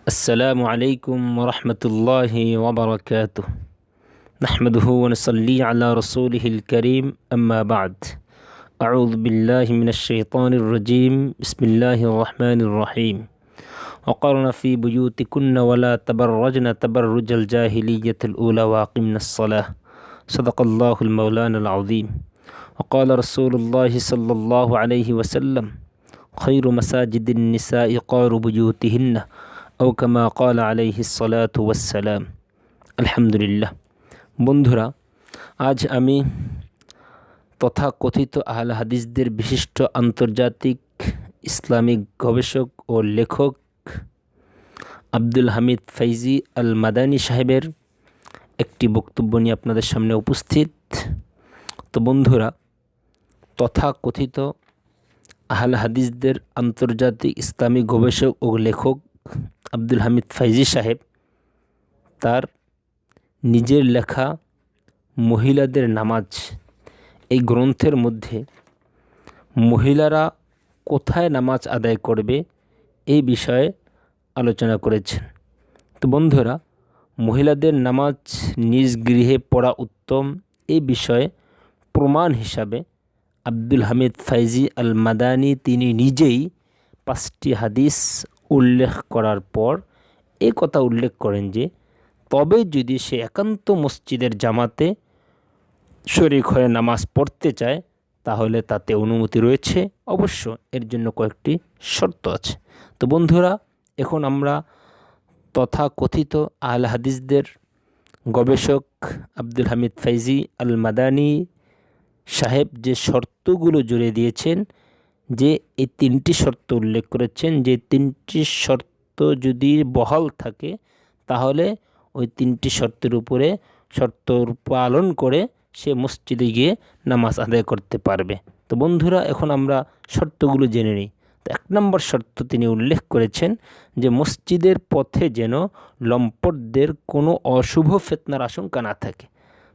السلام عليكم ورحمة الله وبركاته. نحمده ونصلي على رسوله الكريم أما بعد. أعوذ بالله من الشيطان الرجيم. بسم الله الرحمن الرحيم. وقرن في بيوتكن ولا تبرجن تبرج الجاهلية الأولى وأقمنا الصلاة. صدق الله المولانا العظيم. وقال رسول الله صلى الله عليه وسلم: خير مساجد النساء قار بيوتهن أو كما قال عليه الصلاة والسلام। আলহামদুলিল্লাহ। বন্ধুরা, আজ আমি তথাকথিত আহলে হাদিসদের বিশিষ্ট আন্তর্জাতিক ইসলামিক গবেষক ও লেখক আব্দুল হামিদ ফাইজি আল মাদানী সাহেবের একটি বক্তব্য নিয়ে আপনাদের সামনে উপস্থিত। তো বন্ধুরা, তথাকথিত আহলে হাদিসদের আন্তর্জাতিক ইসলামিক গবেষক ও লেখক আব্দুল হামিদ ফাইজি সাহেব তার নিজের লেখা মহিলাদের নামাজ এই গ্রন্থের মধ্যে মহিলারা কোথায় নামাজ আদায় করবে এই বিষয়ে আলোচনা করেছেন। তো বন্ধুরা, মহিলাদের নামাজ নিজ গৃহে পড়া উত্তম এই বিষয়ে প্রমাণ হিসাবে আব্দুল হামিদ ফাইজি আল মাদানী তিনি নিজেই 5টি হাদিস উল্লেখ করার পর এই কথা উল্লেখ করেন যে তবে যদি সে একান্ত মসজিদের জামাতে শরীক হয়ে নামাজ পড়তে চায় তাহলে তাতে অনুমতি রয়েছে। অবশ্য এর জন্য কয়েকটি শর্ত আছে। তো বন্ধুরা, এখন আমরা তথাকথিত আহলে হাদিসদের গবেষক আব্দুল হামিদ ফাইজি আল মাদানী সাহেব যে শর্তগুলো জুড়ে দিয়েছেন, যে এই 3টি শর্ত উল্লেখ করেছেন, যে 3টি শর্ত যদি বহাল থাকে তাহলে ওই 3টি শর্তের উপরে শর্ত পালন করে সে মসজিদে গিয়ে নামাজ আদায় করতে পারবে। তো বন্ধুরা, এখন আমরা শর্তগুলো জেনে নিই। তো 1 নম্বর শর্ত তিনি উল্লেখ করেছেন যে মসজিদের পথে যেন লম্পটদের কোনো অশুভ ফিতনার আশঙ্কা না থাকে।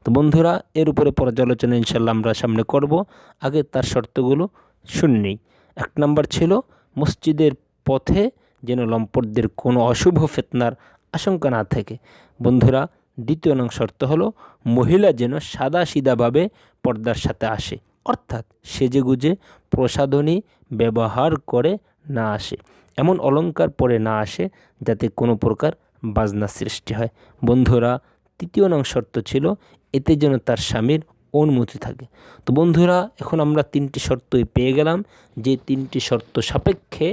তো বন্ধুরা, এর উপরে পর্যালোচনা ইনশাল্লাহ আমরা সামনে করব। আগে তার শর্তগুলো শুননি। 1 নম্বর ছিল মসজিদের পথে যেন লম্পটদের কোনো অশুভ ফিতনার আশঙ্কা না থাকে। বন্ধুরা, 2 নং শর্ত হলো মহিলা যেন সাদা সিধাভাবে পর্দার সাথে আসে, অর্থাৎ সেজেগুজে প্রসাধনী ব্যবহার করে না আসে, এমন অলংকার পরে না আসে যাতে কোনো প্রকার বাজনা সৃষ্টি হয়। বন্ধুরা, 3 নং শর্ত ছিল এতে যেন তার স্বামীর অনুমতি থাকে। তো বন্ধুরা, এখন আমরা 3টি শর্তই পেয়ে গেলাম। যে 3টি শর্ত সাপেক্ষে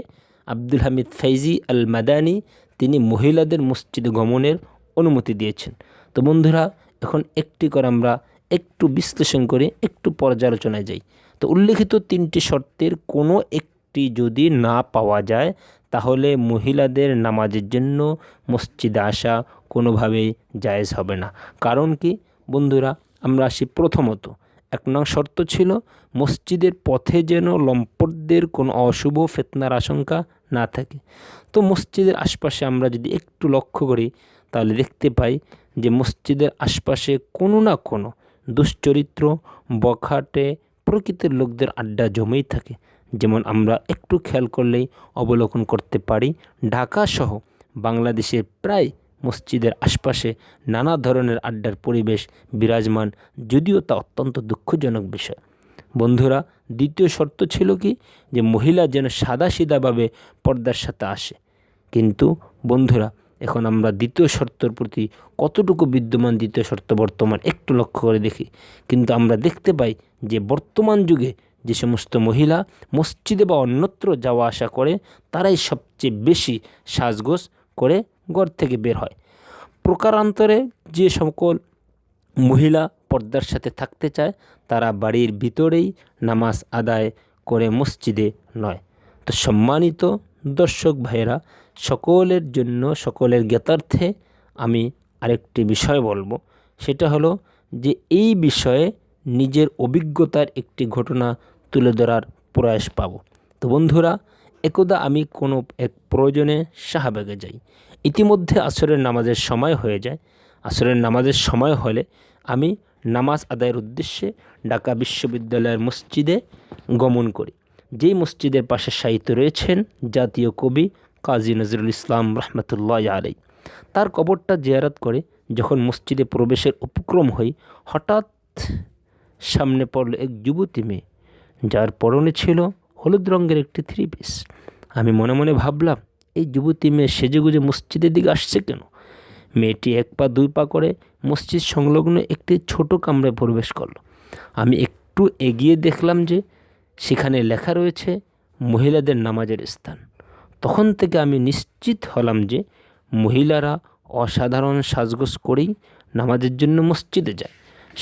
আব্দুল হামিদ ফাইজি আল মাদানী তিনি মহিলাদের মসজিদে গমনের অনুমতি দিয়েছেন। তো বন্ধুরা, এখন একটি করে আমরা একটু বিশ্লেষণ করে একটু পর্যালোচনায় যাই। তো উল্লেখিত 3টি শর্তের কোনো একটি যদি না পাওয়া যায় তাহলে মহিলাদের নামাজের জন্য মসজিদে আসা কোনোভাবেই জায়েজ হবে না। কারণ কি বন্ধুরা, আমরা আসি প্রথমত 1 নং শর্ত ছিল মসজিদের পথে যেন লম্পটদের কোনো অশুভ ফিতনার আশঙ্কা না থাকে। তো মসজিদের আশপাশে আমরা যদি একটু লক্ষ্য করি তাহলে দেখতে পাই যে মসজিদের আশপাশে কোনো না কোনো দুশ্চরিত্র বখাটে প্রকৃতির লোকদের আড্ডা জমেই থাকে। যেমন আমরা একটু খেয়াল করলেই অবলোকন করতে পারি ঢাকা সহ বাংলাদেশের প্রায় মসজিদের আশপাশে নানা ধরনের আড্ডার পরিবেশ বিরাজমান, যদিও তা অত্যন্ত দুঃখজনক বিষয়। বন্ধুরা, 2 শর্ত ছিল কি যে মহিলা যেন সাদা সিধাভাবে পর্দার সাথে আসে। কিন্তু বন্ধুরা, এখন আমরা 2 শর্তের প্রতি কতটুকু বিদ্যমান 2 শর্ত বর্তমান একটু লক্ষ্য করে দেখি। কিন্তু আমরা দেখতে পাই যে বর্তমান যুগে যে সমস্ত মহিলা মসজিদে বা অন্যত্র যাওয়া আসা করে তারাই সবচেয়ে বেশি সাজগোজ করে ঘর থেকে বের হয়। প্রকারান্তরে যে সকল মহিলা পর্দার সাথে থাকতে চায় তারা বাড়ির ভিতরেই নামাজ আদায় করে মসজিদে নয়। তো সম্মানিত দর্শক ভাইয়েরা, সকলের জন্য সকলের জ্ঞাতার্থে আমি আরেকটি বিষয় বলবো। সেটা হলো যে এই বিষয়ে নিজের অভিজ্ঞতার একটি ঘটনা তুলে ধরার প্রয়াস পাব। তো বন্ধুরা, একদা আমি কোনো এক প্রয়োজনে শাহবাগে যাই। ইতিমধ্যে আসরের নামাজের সময় হয়ে যায়। আসরের নামাজের সময় হলে আমি নামাজ আদায়ের উদ্দেশ্যে ঢাকা বিশ্ববিদ্যালয়ের মসজিদে গমন করি। যেই মসজিদের পাশে শায়িত রয়েছেন জাতীয় কবি কাজী নজরুল ইসলাম রহমতুল্লাহ আলাই। তার কবরটা জিয়ারত করে যখন মসজিদে প্রবেশের উপক্রম হই, হঠাৎ সামনে পড়ল এক যুবতী মেয়ে, যার পরনে ছিল হলুদ রঙের একটি থ্রি পিস। আমি মনে মনে ভাবলাম, এই যুবতী মেয়ে সেজেগুজে মসজিদের দিকে আসছে কেন? মেয়েটি এক পা দুই পা করে মসজিদ সংলগ্ন একটি ছোট কামরায় প্রবেশ করলো। আমি একটু এগিয়ে দেখলাম যে সেখানে লেখা রয়েছে মহিলাদের নামাজের স্থান। তখন থেকে আমি নিশ্চিত হলাম যে মহিলারা অসাধারণ সাজগোজ করেই নামাজের জন্য মসজিদে যায়,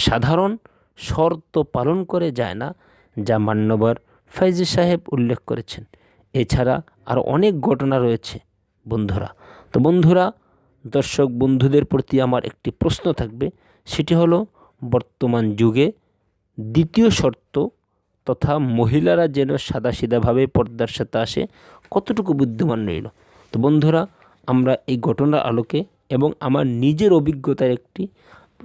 সাধারণ শর্ত পালন করে যায় না, যা মান্যবর ফাইজি সাহেব উল্লেখ করেছেন। এছাড়া আর অনেক ঘটনা রয়েছে বন্ধুরা। তো বন্ধুরা, দর্শক বন্ধুদের প্রতি আমার একটি প্রশ্ন থাকবে, সেটি হলো বর্তমান যুগে দ্বিতীয় শর্ত তথা মহিলারা যেন সাদাসিধাভাবে পর্দার সাথে আসে কতটুকু বুদ্ধিমান রইল। তো বন্ধুরা, আমরা এই ঘটনার আলোকে এবং আমার নিজের অভিজ্ঞতার একটি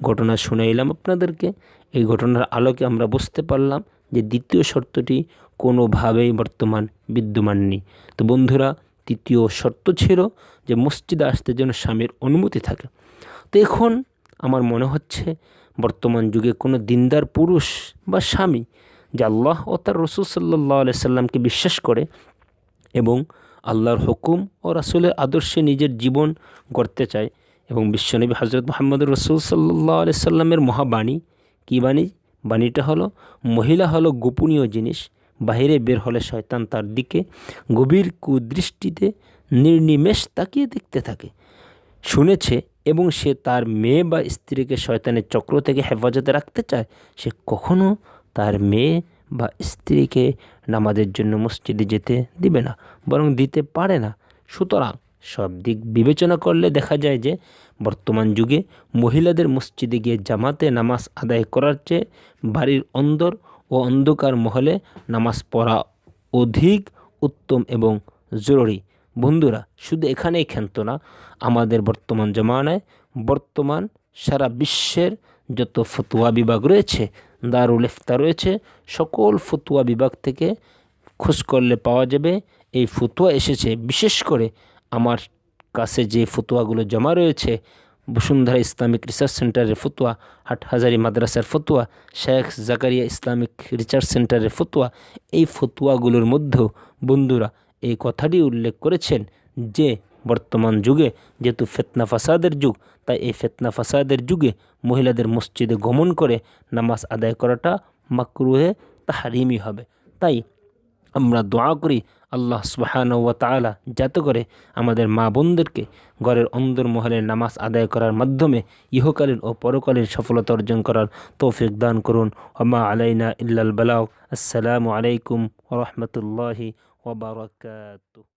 ঘটনা শুনাইলাম আপনাদেরকে। এই ঘটনার আলোকে আমরা বুঝতে পারলাম যে দ্বিতীয় শর্তটি কোনোভাবেই বর্তমান বিদ্যমান নেই। তো বন্ধুরা, তৃতীয় শর্ত ছিল যে মসজিদে আসতে যেন স্বামীর অনুমতি থাকে। তো এখন আমার মনে হচ্ছে বর্তমান যুগে কোনো দিনদার পুরুষ বা স্বামী যে আল্লাহ ও তার রসুল সাল্লাল্লাহু আলাইহি সাল্লামকে বিশ্বাস করে এবং আল্লাহর হুকুম ও রাসূলের আদর্শে নিজের জীবন গড়তে চায় এবং বিশ্বনবী হযরত মুহাম্মদ রাসূল সাল্লাল্লাহু আলাইহি সাল্লামের মহাবাণী, কী বাণী? বাণীটা হলো, মহিলা হলো গোপনীয় জিনিস, বাহিরে বের হলে শয়তান তার দিকে গভীর কুদৃষ্টিতে নির্নিমেষ তাকিয়ে দেখতে থাকে, শুনেছে এবং সে তার মেয়ে বা স্ত্রীকে শয়তানের চক্র থেকে হেফাজতে রাখতে চায়। সে কখনো তার মেয়ে বা স্ত্রীকে নামাজের জন্য মসজিদে যেতে দিবে না, বরং দিতে পারে না। সুতরাং সব দিক বিবেচনা করলে দেখা যায় যে বর্তমান যুগে মহিলাদের মসজিদে গিয়ে জামাতে নামাজ আদায় করার চেয়ে বাড়ির অন্দর ও অন্ধকার মহলে নামাজ পড়া অধিক উত্তম এবং জরুরি। বন্ধুরা, শুধু এখানেই ক্ষান্ত না, আমাদের বর্তমান জমানায় বর্তমান সারা বিশ্বের যত ফতোয়া বিভাগ রয়েছে, দারুল ইফতা রয়েছে, সকল ফতোয়া বিভাগ থেকে খোঁজ করলে পাওয়া যাবে এই ফতোয়া এসেছে। বিশেষ করে আমার কাছে যে ফতোয়াগুলো জমা রয়েছে, বসুন্ধরা ইসলামিক রিসার্চ সেন্টারের ফতোয়া, হাটহাজারি মাদ্রাসার ফতোয়া, শেখ জাকারিয়া ইসলামিক রিসার্চ সেন্টারের ফতোয়া, এই ফতোয়াগুলোর মধ্যেও বন্ধুরা এই কথাটি উল্লেখ করেছেন যে বর্তমান যুগে যেহেতু ফিতনা ফাসাদের যুগ, তাই এই ফিতনা ফাসাদের যুগে মহিলাদের মসজিদে গমন করে নামাজ আদায় করাটা মাকরুহে তাহরিমি হবে। তাই আমরা দোয়া করি আল্লাহ সুবহানাহু ওয়া তাআলা যাতে করে আমাদের মা বোনদেরকে ঘরের অন্দরমহলে নামাজ আদায় করার মাধ্যমে ইহকালীন ও পরকালীন সফলতা অর্জন করার তৌফিক দান করুন। ওয়া মা আলাইনা ইল্লাল বালাগ। আসসালামু আলাইকুম ওয়া রাহমাতুল্লাহি ওয়া বারাকাতুহু।